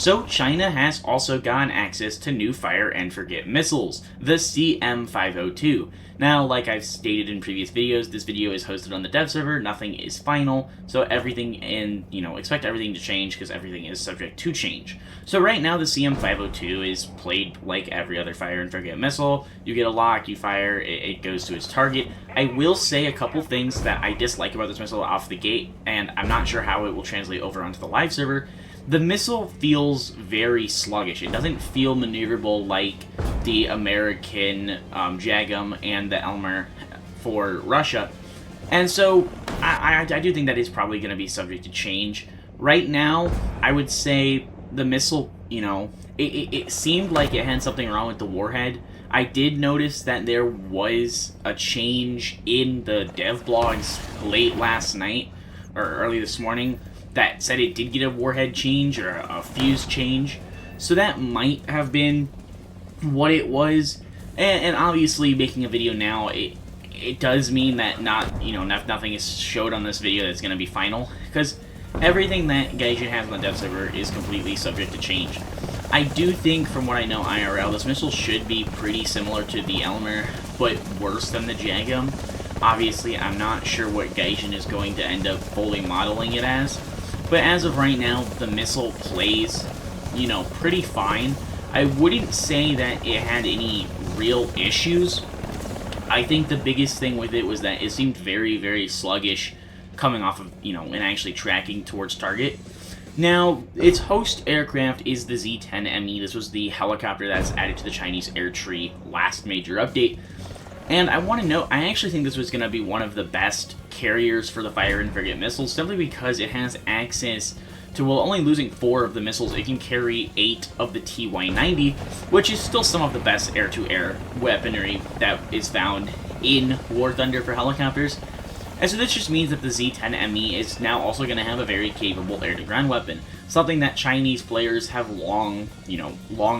So China has also gotten access to new fire and forget missiles, the CM-502. Now, like I've stated in previous videos, this video is hosted on the dev server, nothing is final, so everything expect everything to change because everything is subject to change. So right now the CM-502 is played like every other fire and forget missile. You get a lock, you fire, it goes to its target. I will say a couple things that I dislike about this missile off the gate, and I'm not sure how it will translate over onto the live server. The missile feels very sluggish. It doesn't feel maneuverable like the American Z-10ME and the Elmer for Russia. And so I do think that is probably going to be subject to change. Right now, I would say the missile, it seemed like it had something wrong with the warhead. I did notice that there was a change in the dev blogs late last night or early this morning that said it did get a warhead change or a fuse change. So that might have been what it was. And obviously making a video now, it does mean that nothing is showed on this video that's going to be final, because everything that Gaijin has on the dev server is completely subject to change. I do think, from what I know IRL, this missile should be pretty similar to the Elmer, but worse than the Z-10ME. Obviously, I'm not sure what Gaijin is going to end up fully modeling it as, but as of right now, the missile plays, pretty fine. I wouldn't say that it had any real issues. I think the biggest thing with it was that it seemed very, very sluggish coming off of, and actually tracking towards target. Now, its host aircraft is the Z-10ME. This was the helicopter that's added to the Chinese air tree last major update. And I want to note, I actually think this was going to be one of the best carriers for the fire and forget missiles, simply because it has access to, while only losing 4 of the missiles, it can carry 8 of the TY-90, which is still some of the best air-to-air weaponry that is found in War Thunder for helicopters. And so this just means that the Z-10ME is now also going to have a very capable air-to-ground weapon, something that Chinese players have long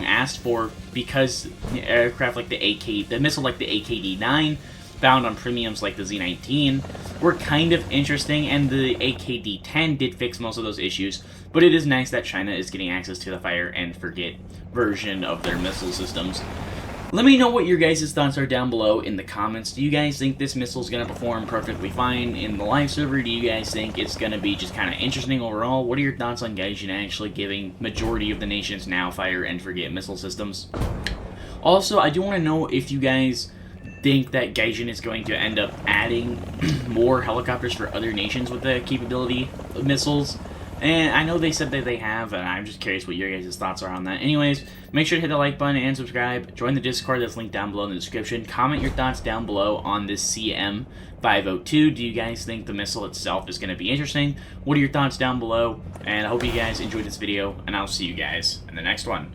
asked for, because aircraft like the missile like the AKD-9, found on premiums like the Z-19, were kind of interesting, and the AKD-10 did fix most of those issues, but it is nice that China is getting access to the fire and forget version of their missile systems. Let me know what your guys' thoughts are down below in the comments. Do you guys think this missile is going to perform perfectly fine in the live server? Do you guys think it's going to be just kind of interesting overall? What are your thoughts on Gaijin actually giving majority of the nations now fire and forget missile systems? Also, I do want to know if you guys think that Gaijin is going to end up adding more helicopters for other nations with the capability of missiles. And I know they said that they have, and I'm just curious what your guys' thoughts are on that. Anyways, make sure to hit the like button and subscribe. Join the Discord that's linked down below in the description. Comment your thoughts down below on this CM-502. Do you guys think the missile itself is going to be interesting? What are your thoughts down below? And I hope you guys enjoyed this video, and I'll see you guys in the next one.